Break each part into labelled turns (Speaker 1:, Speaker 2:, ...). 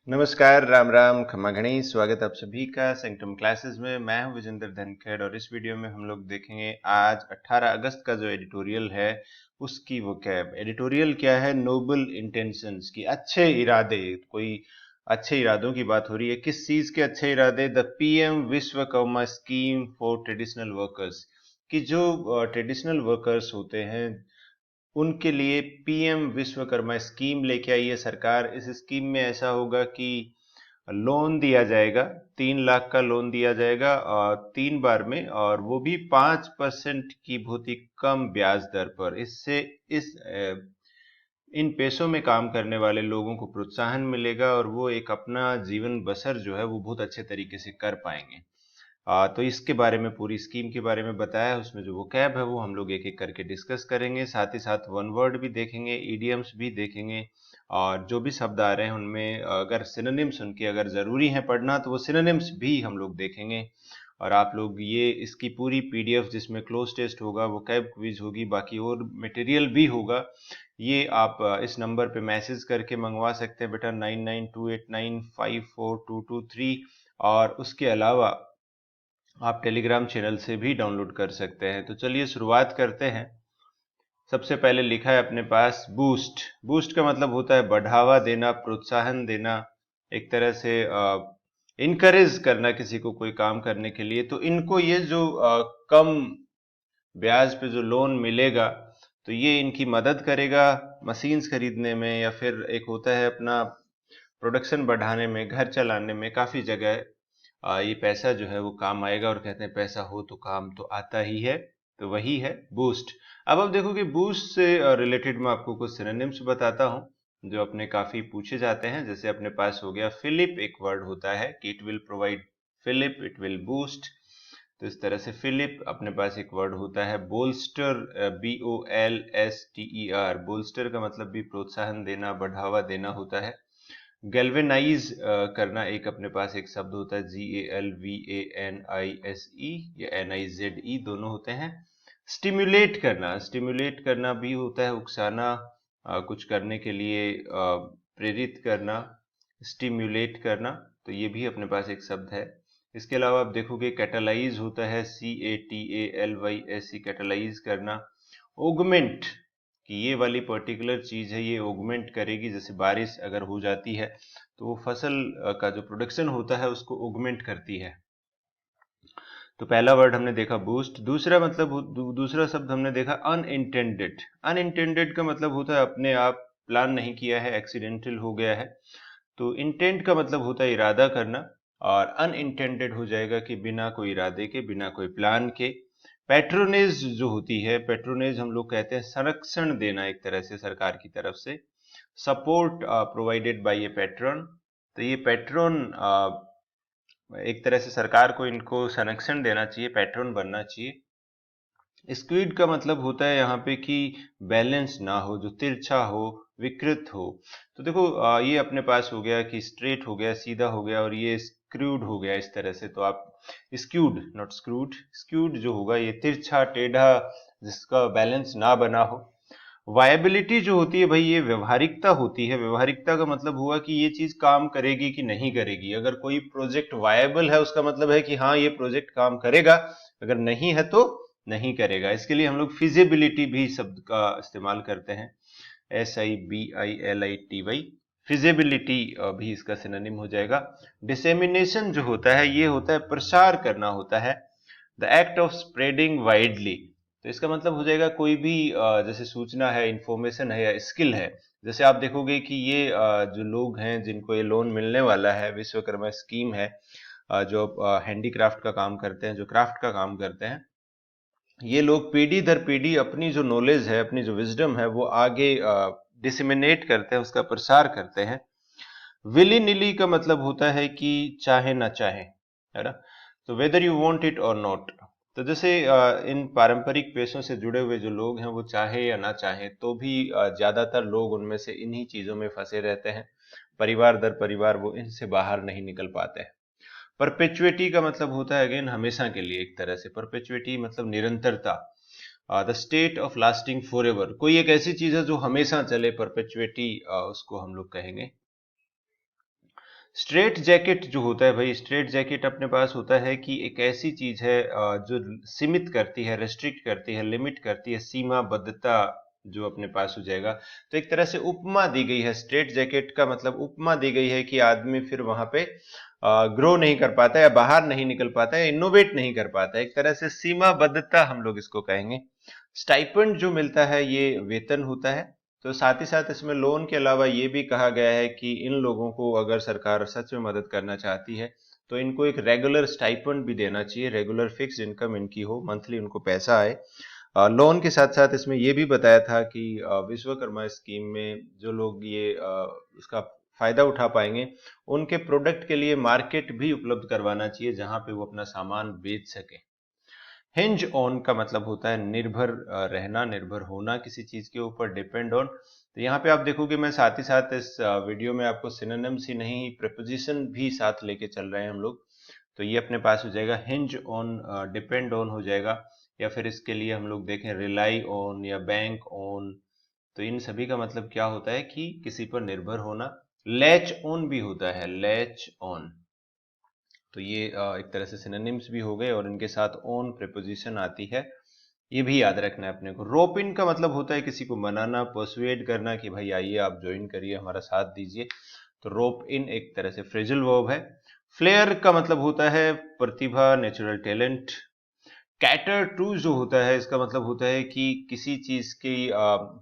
Speaker 1: नमस्कार, राम राम, खमा गणेश। स्वागत आप सभी का सेंक्टम क्लासेस में। मैं हूं विजेंद्र धनखड़ और इस वीडियो में हम लोग देखेंगे आज 18 अगस्त का जो एडिटोरियल है उसकी वोकैब। एडिटोरियल क्या है? नोबल इंटेंशंस की अच्छे इरादे। कोई अच्छे इरादों की बात हो रही है। किस चीज के अच्छे इरादे? The PM Vishwakarma scheme for traditional workers, कि जो ट्रेडिशनल वर्कर्स होते हैं उनके लिए पीएम विश्वकर्मा स्कीम लेके आई है सरकार। इस स्कीम में ऐसा होगा कि लोन दिया जाएगा, 3 लाख का लोन दिया जाएगा और 3 बार में, और वो भी 5% की बहुत ही कम ब्याज दर पर। इससे इन पेशों में काम करने वाले लोगों को प्रोत्साहन मिलेगा और वो एक अपना जीवन बसर जो है वो बहुत अच्छे तरीके से कर पाएंगे। तो इसके बारे में, पूरी स्कीम के बारे में बताया है। उसमें जो वो कैब है वो हम लोग एक एक करके डिस्कस करेंगे। साथ ही साथ वन वर्ड भी देखेंगे, ईडियम्स भी देखेंगे, और जो भी शब्द आ रहे हैं उनमें अगर सिनोनिम्स उनके अगर जरूरी हैं पढ़ना तो वो सिनोनिम्स भी हम लोग देखेंगे। और आप लोग ये इसकी पूरी पीडीएफ जिसमें क्लोज टेस्ट होगा, वो कैब क्विज होगी, बाकी और मटेरियल भी होगा, ये आप इस नंबर पे मैसेज करके मंगवा सकते हैं बेटा, 9928954223। और उसके अलावा आप टेलीग्राम चैनल से भी डाउनलोड कर सकते हैं। तो चलिए शुरुआत करते हैं। सबसे पहले लिखा है अपने पास बूस्ट। बूस्ट का मतलब होता है बढ़ावा देना, प्रोत्साहन देना, एक तरह से इनकरेज करना किसी को कोई काम करने के लिए। तो इनको ये जो कम ब्याज पे जो लोन मिलेगा तो ये इनकी मदद करेगा मशीन्स खरीदने में, या फिर एक होता है अपना प्रोडक्शन बढ़ाने में, घर चलाने में। काफी जगह ये पैसा जो है वो काम आएगा, और कहते हैं पैसा हो तो काम तो आता ही है। तो वही है बूस्ट। अब आप देखो कि बूस्ट से रिलेटेड मैं आपको कुछ सिनोनिम्स बताता हूं जो अपने काफी पूछे जाते हैं। जैसे अपने पास हो गया फिलिप, एक वर्ड होता है कि it will provide fillip, it will boost. तो इस तरह से फिलिप। अपने पास एक वर्ड होता है बोल्स्टर, BOLSTER। बोल्स्टर का मतलब भी प्रोत्साहन देना, बढ़ावा देना होता है। गैल्वेनाइज करना एक अपने पास एक शब्द होता है, GALVANISE या NIZE, दोनों होते हैं। स्टिमुलेट करना, स्टिमुलेट करना भी होता है उकसाना, कुछ करने के लिए प्रेरित करना, स्टिमुलेट करना। तो ये भी अपने पास एक शब्द है। इसके अलावा आप देखोगे कैटलाइज होता है, CATALYSE, कैटलाइज करना। ओगमेंट, कि ये वाली पर्टिकुलर चीज है ये ऑगमेंट करेगी। जैसे बारिश अगर हो जाती है तो वो फसल का जो प्रोडक्शन होता है उसको ऑगमेंट करती है। तो पहला वर्ड हमने देखा बूस्ट। दूसरा मतलब दूसरा शब्द हमने देखा अनइंटेंडेड। अनइंटेंडेड का मतलब होता है अपने आप प्लान नहीं किया है, एक्सीडेंटल हो गया है। तो इंटेंट का मतलब होता है इरादा करना, और अनइंटेंडेड हो जाएगा कि बिना कोई इरादे के, बिना कोई प्लान के। पैट्रोनेज जो होती है, पैट्रोनेज हम लोग कहते हैं संरक्षण देना एक तरह से सरकार की तरफ से। Support provided by a patron. तो ये पैट्रन एक तरह से सरकार को इनको संरक्षण देना चाहिए, पैट्रन बनना चाहिए। स्क्वीड का मतलब होता है यहाँ पे कि बैलेंस ना हो, जो तिरछा हो, विकृत हो। तो देखो ये अपने पास हो गया कि स्ट्रेट हो गया, सीधा हो गया, और ये स्क्रूड हो गया इस तरह से। तो आप स्क्यूड, नॉट स्क्रूड, स्क्यूड जो होगा ये तिरछा, टेढ़ा, जिसका बैलेंस ना बना हो। वायबिलिटी जो होती है भाई, ये व्यवहारिकता होती है। व्यवहारिकता का मतलब हुआ कि ये चीज काम करेगी कि नहीं करेगी। अगर कोई प्रोजेक्ट वायबल है उसका मतलब है कि हाँ ये प्रोजेक्ट काम करेगा, अगर नहीं है तो नहीं करेगा। इसके लिए हम लोग फिजिबिलिटी भी शब्द का इस्तेमाल करते हैं, SIBILITY। फिजिबिलिटी भी इसका सिनोनिम हो जाएगा। डिसेमिनेशन जो होता है ये होता है प्रसार करना होता है, the act of spreading widely. तो इसका मतलब हो जाएगा कोई भी जैसे सूचना है, इंफॉर्मेशन है या स्किल है। जैसे आप देखोगे कि ये जो लोग हैं जिनको ये लोन मिलने वाला है, विश्वकर्मा स्कीम है, जो हैंडीक्राफ्ट का काम करते हैं, जो क्राफ्ट का काम करते हैं, ये लोग पीढ़ी दर पीढ़ी अपनी जो नॉलेज है, अपनी जो विजडम है वो आगे डिसमिनेट करते हैं, उसका प्रसार करते हैं। विली निली का मतलब होता है कि चाहे ना चाहे, है ना। तो वेदर यू वांट इट और नॉट। तो जैसे इन पारंपरिक पेशों से जुड़े हुए जो लोग हैं वो चाहे या ना चाहे तो भी ज्यादातर लोग उनमें से इन्हीं चीजों में फंसे रहते हैं। परिवार दर परिवार वो इनसे बाहर नहीं निकल पाते हैं। परपेचुएटी का मतलब होता है अगेन हमेशा के लिए, एक तरह से परपेचुएटी मतलब निरंतरता, the state of lasting for ever. कोई एक ऐसी चीज है जो हमेशा चले, परपेचुएटी उसको हम लोग कहेंगे। स्ट्रेट जैकेट जो होता है भाई, स्ट्रेट जैकेट अपने पास होता है कि एक ऐसी चीज है जो सीमित करती है, रेस्ट्रिक्ट करती है, लिमिट करती है, सीमाबद्धता जो अपने पास हो जाएगा। तो एक तरह से उपमा दी गई है, स्ट्रेट जैकेट का मतलब उपमा दी गई है कि आदमी फिर वहां पे ग्रो नहीं कर पाता या बाहर नहीं निकल पाता है, इनोवेट नहीं कर पाता है, एक तरह से सीमाबद्धता हम लोग इसको कहेंगे। स्टाइपेंड जो मिलता है ये वेतन होता है। तो साथ ही साथ इसमें लोन के अलावा ये भी कहा गया है कि इन लोगों को अगर सरकार सच में मदद करना चाहती है तो इनको एक रेगुलर स्टाइपेंड भी देना चाहिए, रेगुलर फिक्स्ड इनकम इनकी हो, मंथली उनको पैसा आए। लोन के साथ साथ इसमें यह भी बताया था कि विश्वकर्मा स्कीम में जो लोग ये उसका फायदा उठा पाएंगे उनके प्रोडक्ट के लिए मार्केट भी उपलब्ध करवाना चाहिए जहां पे वो अपना सामान बेच सके। हिंज ऑन का मतलब होता है निर्भर रहना, निर्भर होना किसी चीज के ऊपर, डिपेंड ऑन। तो यहाँ पे आप देखोगे मैं साथ ही साथ इस वीडियो में आपको सिनोनिम्स ही नहीं प्रीपोजिशन भी साथ लेके चल रहे हैं हम लोग। तो ये अपने पास हो जाएगा हिंज ऑन, डिपेंड ऑन हो जाएगा, या फिर इसके लिए हम लोग देखें रिलाई ऑन या बैंक ऑन। तो इन सभी का मतलब क्या होता है कि किसी पर निर्भर होना। लैच ऑन भी होता है, लैच ऑन। तो ये एक तरह से सिनोनिम्स भी हो गए और इनके साथ ऑन प्रीपोजिशन आती है, ये भी याद रखना है अपने को। रोप इन का मतलब होता है किसी को मनाना, पर्सुएड करना कि भाई आइए आप ज्वाइन करिए, हमारा साथ दीजिए। तो रोप इन एक तरह से फ्रेजल वर्ब है। फ्लेयर का मतलब होता है प्रतिभा, नेचुरल टैलेंट। कैटर टू जो होता है इसका मतलब होता है कि किसी चीज की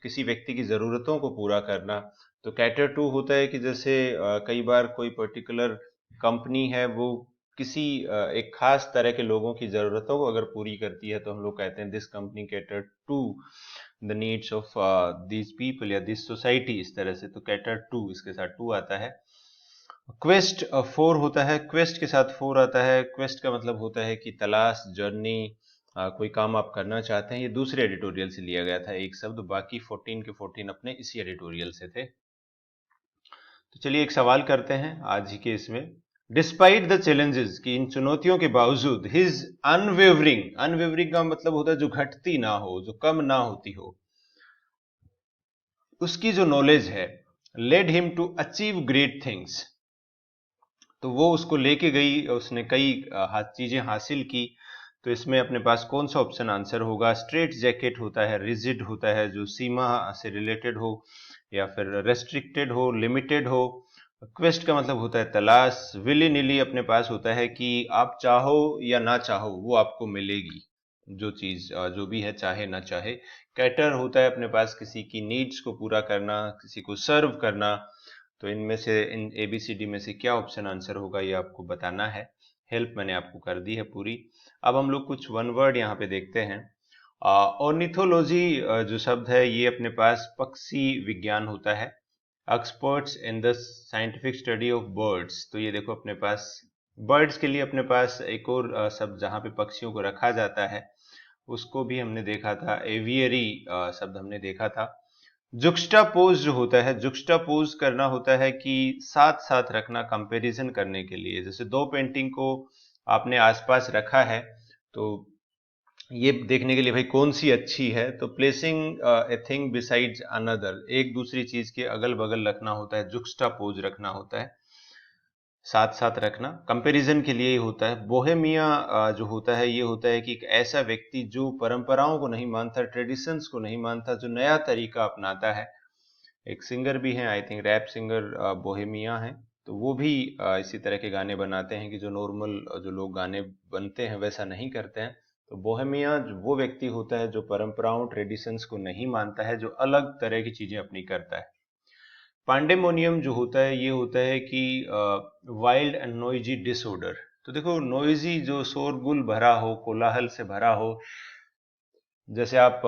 Speaker 1: किसी व्यक्ति की जरूरतों को पूरा करना। तो कैटर टू होता है कि जैसे कई बार कोई पर्टिकुलर कंपनी है वो किसी एक खास तरह के लोगों की जरूरतों को अगर पूरी करती है तो हम लोग कहते हैं this company cater to the needs of this people या दिस सोसाइटी, इस तरह से। तो कैटर टू, इसके साथ टू आता है। क्वेस्ट फोर होता है, क्वेस्ट के साथ फोर आता है। क्वेस्ट का मतलब होता है कि तलाश, जर्नी, कोई काम आप करना चाहते हैं। ये दूसरे एडिटोरियल से लिया गया था एक शब्द, बाकी 14 के 14 अपने इसी एडिटोरियल से थे। तो चलिए एक सवाल करते हैं आज ही के इसमें। डिस्पाइट द चैलेंजेस, कि इन चुनौतियों के बावजूद, हिज अनवेवरिंग, अनवेवरिंग का मतलब होता है जो घटती ना हो, जो कम ना होती हो, उसकी जो नॉलेज है, led him to achieve great things. तो वो उसको लेके गई, उसने कई चीजें हासिल की। तो इसमें अपने पास कौन सा ऑप्शन आंसर होगा? स्ट्रेट जैकेट होता है, रिजिड होता है जो सीमा से रिलेटेड हो, या फिर रेस्ट्रिक्टेड हो, लिमिटेड हो। क्वेस्ट का मतलब होता है तलाश। विली निली अपने पास होता है कि आप चाहो या ना चाहो वो आपको मिलेगी, जो चीज जो भी है, चाहे ना चाहे। कैटर होता है अपने पास किसी की नीड्स को पूरा करना, किसी को सर्व करना। तो इनमें से, इन ABCD में से क्या ऑप्शन आंसर होगा ये आपको बताना है। हेल्प मैंने आपको कर दी है पूरी। अब हम लोग कुछ वन वर्ड यहाँ पे देखते हैं। ऑर्निथोलॉजी जो शब्द है ये अपने पास पक्षी विज्ञान होता है। Experts in the scientific study of birds. तो ये देखो अपने पास बर्ड्स के लिए अपने पास एक और शब्द जहाँ पे पक्षियों को रखा जाता है उसको भी हमने देखा था, एवियरी शब्द हमने देखा था। जुक्स्टापोज जो होता है, जुक्स्टापोज करना होता है कि साथ साथ रखना, कंपैरिजन करने के लिए। जैसे दो पेंटिंग को आपने आसपास रखा है तो ये देखने के लिए भाई कौन सी अच्छी है, तो placing a thing besides another, एक दूसरी चीज के अगल बगल रखना होता है, जुक्स्टापोज रखना होता है, साथ साथ रखना, कंपैरिजन के लिए ही होता है। बोहेमिया जो होता है ये होता है कि एक ऐसा व्यक्ति जो परंपराओं को नहीं मानता, ट्रेडिशंस को नहीं मानता, जो नया तरीका अपनाता है। एक सिंगर भी हैं, I think rap singer Bohemia हैं। तो वो भी इसी तरह के गाने बनाते हैं कि जो नॉर्मल जो लोग गाने बनते हैं वैसा नहीं करते हैं। तो बोहेमिया वो व्यक्ति होता है जो परंपराओं, ट्रेडिशंस को नहीं मानता है, जो अलग तरह की चीजें अपनी करता है। पांडेमोनियम जो होता है ये होता है कि वाइल्ड एंड नॉइजी डिसऑर्डर। तो देखो नॉइजी जो शोरगुल भरा हो, कोलाहल से भरा हो, जैसे आप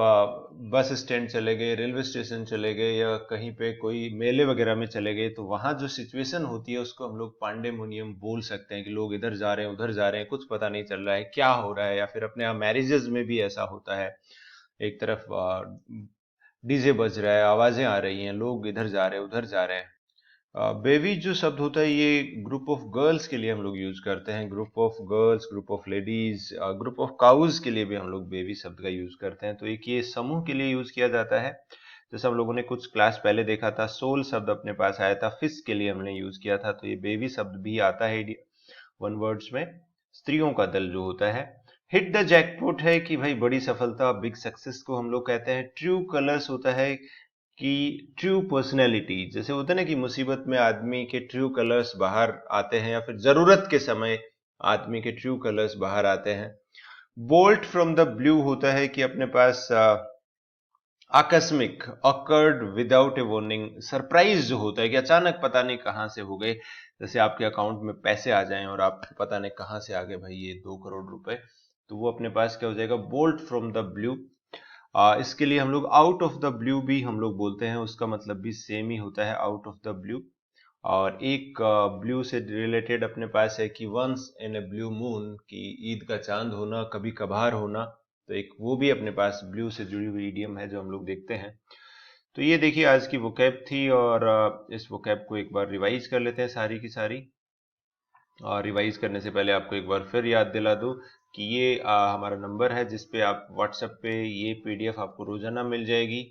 Speaker 1: बस स्टैंड चले गए, रेलवे स्टेशन चले गए, या कहीं पे कोई मेले वगैरह में चले गए, तो वहां जो सिचुएशन होती है उसको हम लोग पांडेमोनियम बोल सकते हैं कि लोग इधर जा रहे हैं, उधर जा रहे हैं, कुछ पता नहीं चल रहा है क्या हो रहा है। या फिर अपने यहाँ मैरिजेस में भी ऐसा होता है, एक तरफ डीजे बज रहा है, आवाजें आ रही हैं, लोग इधर जा रहे हैं, उधर जा रहे हैं। बेबी जो शब्द होता है ये ग्रुप ऑफ गर्ल्स के लिए हम लोग यूज करते हैं, group of girls, group of ladies, group of cows के लिए भी हम लोग बेबी शब्द का यूज करते हैं। तो एक ये समूह के लिए यूज किया जाता है। जैसे हम लोगों ने कुछ क्लास पहले देखा था, सोल शब्द अपने पास आया था, फिश के लिए हमने यूज किया था, तो ये बेबी शब्द भी आता है वन वर्ड्स में, स्त्रियों का दल जो होता है। हिट द जैकपॉट है कि भाई बड़ी सफलता, बिग सक्सेस को हम लोग कहते हैं। ट्रू कलर्स होता है कि ट्रू पर्सनैलिटी, जैसे होता है ना कि मुसीबत में आदमी के ट्रू कलर्स बाहर आते हैं, या फिर जरूरत के समय आदमी के ट्रू कलर्स बाहर आते हैं। बोल्ट फ्रॉम द ब्लू होता है कि अपने पास आकस्मिक, ऑकर्ड विदाउट ए वार्निंग, सरप्राइज जो होता है कि अचानक पता नहीं कहां से हो गए, जैसे आपके अकाउंट में पैसे आ जाएं और आपको पता नहीं कहां से आ गए भाई ये 2 करोड़ रुपए, तो वो अपने पास क्या हो जाएगा, बोल्ट फ्रॉम द ब्लू। इसके लिए हम लोग आउट ऑफ द ब्लू भी हम लोग बोलते हैं, उसका मतलब भी सेम ही होता है, आउट ऑफ द ब्लू। और एक ब्लू से रिलेटेड अपने पास है कि once in a blue moon, की ईद का चांद होना, कभी कभार होना, तो एक वो भी अपने पास ब्लू से जुड़ी हुई इडियम है जो हम लोग देखते हैं। तो ये देखिए आज की वोकैब थी, और इस वोकैब को एक बार रिवाइज कर लेते हैं सारी की सारी। और रिवाइज करने से पहले आपको एक बार फिर याद दिला दूं कि ये हमारा नंबर है जिसपे आप व्हाट्सएप पे ये पीडीएफ आपको रोजाना मिल जाएगी।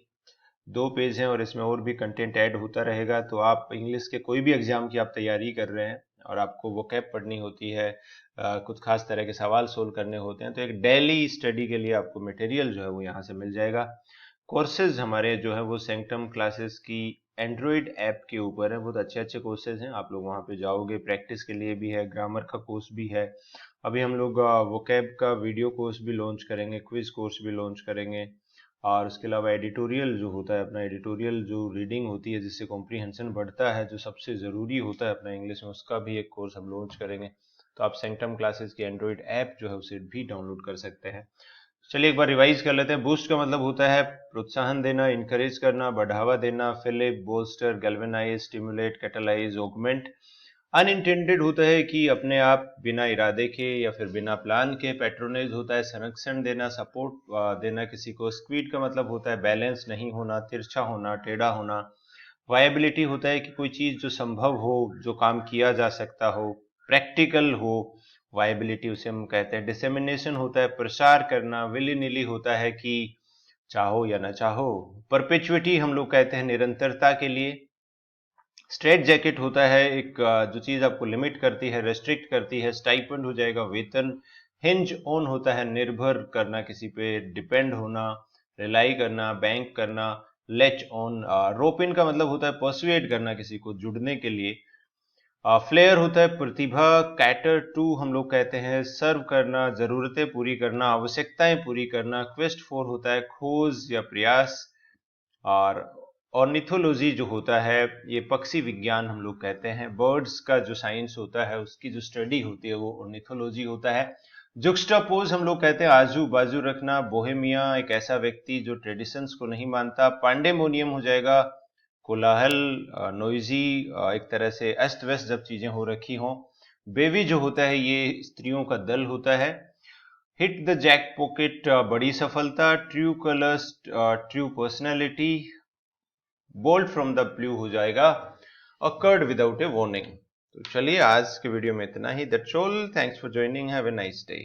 Speaker 1: 2 पेज हैं और इसमें और भी कंटेंट ऐड होता रहेगा, तो आप इंग्लिश के कोई भी एग्जाम की आप तैयारी कर रहे हैं और आपको वोकैब पढ़नी होती है, कुछ खास तरह के सवाल सोल्व करने होते हैं, तो एक डेली स्टडी के लिए आपको मटेरियल जो है वो यहाँ से मिल जाएगा। कोर्सेज हमारे जो है वो सेंक्टम क्लासेस की एंड्रॉइड ऐप के ऊपर है, बहुत अच्छे अच्छे कोर्सेज हैं, आप लोग वहाँ पे जाओगे, प्रैक्टिस के लिए भी है, ग्रामर का कोर्स भी है। अभी हम लोग वोकैब का वीडियो कोर्स भी लॉन्च करेंगे, क्विज कोर्स भी लॉन्च करेंगे, और उसके अलावा एडिटोरियल जो होता है, अपना एडिटोरियल जो रीडिंग होती है जिससे कॉम्प्रीहेंशन बढ़ता है, जो सबसे ज़रूरी होता है अपना इंग्लिश में, उसका भी एक कोर्स हम लॉन्च करेंगे। तो आप सेंक्टम क्लासेस की एंड्रॉइड ऐप जो है उसे भी डाउनलोड कर सकते हैं। चलिए एक बार रिवाइज कर लेते हैं। बूस्ट का मतलब होता है प्रोत्साहन देना, इनकरेज करना, बढ़ावा देना, fillip, bolster, galvanise, stimulate, catalyse, augment. Unintended होता है कि अपने आप बिना इरादे के या फिर बिना प्लान के। पैट्रोनेज होता है संरक्षण देना, सपोर्ट देना किसी को। स्क्वीड का मतलब होता है बैलेंस नहीं होना, तिरछा होना, टेढ़ा होना। वायबिलिटी होता है कि कोई चीज जो संभव हो, जो काम किया जा सकता हो, प्रैक्टिकल हो, वायबिलिटी उसे हम कहते हैं। डिसेमिनेशन होता है प्रसार करना। विली निली होता है कि चाहो या ना चाहो। परपेचुइटी हम लोग कहते हैं निरंतरता के लिए। स्ट्रेट जैकेट होता है एक जो चीज आपको लिमिट करती है, रेस्ट्रिक्ट करती है। स्टाइपेंड हो जाएगा वेतन। हिंज ऑन होता है निर्भर करना किसी पे, डिपेंड होना, रिलाई करना, बैंक करना। लेच ऑन, रोप इन का मतलब होता है पर्सुएड करना किसी को जुड़ने के लिए। फ्लेयर होता है प्रतिभा। कैटर टू हम लोग कहते हैं सर्व करना, जरूरतें पूरी करना, आवश्यकताएं पूरी करना। क्वेस्ट फॉर होता है खोज या प्रयास। और ऑर्निथोलॉजी जो होता है ये पक्षी विज्ञान हम लोग कहते हैं। बर्ड्स का जो साइंस होता है उसकी जो स्टडी होती है वो ऑर्निथोलॉजी होता है। जुक्स्टापोज हम लोग कहते हैं आजू बाजू रखना। बोहेमिया एक ऐसा व्यक्ति जो ट्रेडिशंस को नहीं मानता। पांडेमोनियम हो जाएगा कोलाहल, नोइजी, एक तरह से अस्त व्यस्त जब चीजें हो रखी हों। बेबी जो होता है ये स्त्रियों का दल होता है। हिट द जैक पॉकेट बड़ी सफलता। True colours true personality. Bolt from the blue हो जाएगा अकर्ड विदाउट ए वार्निंग। तो चलिए आज के वीडियो में इतना ही। That's all, thanks for joining, have a nice day.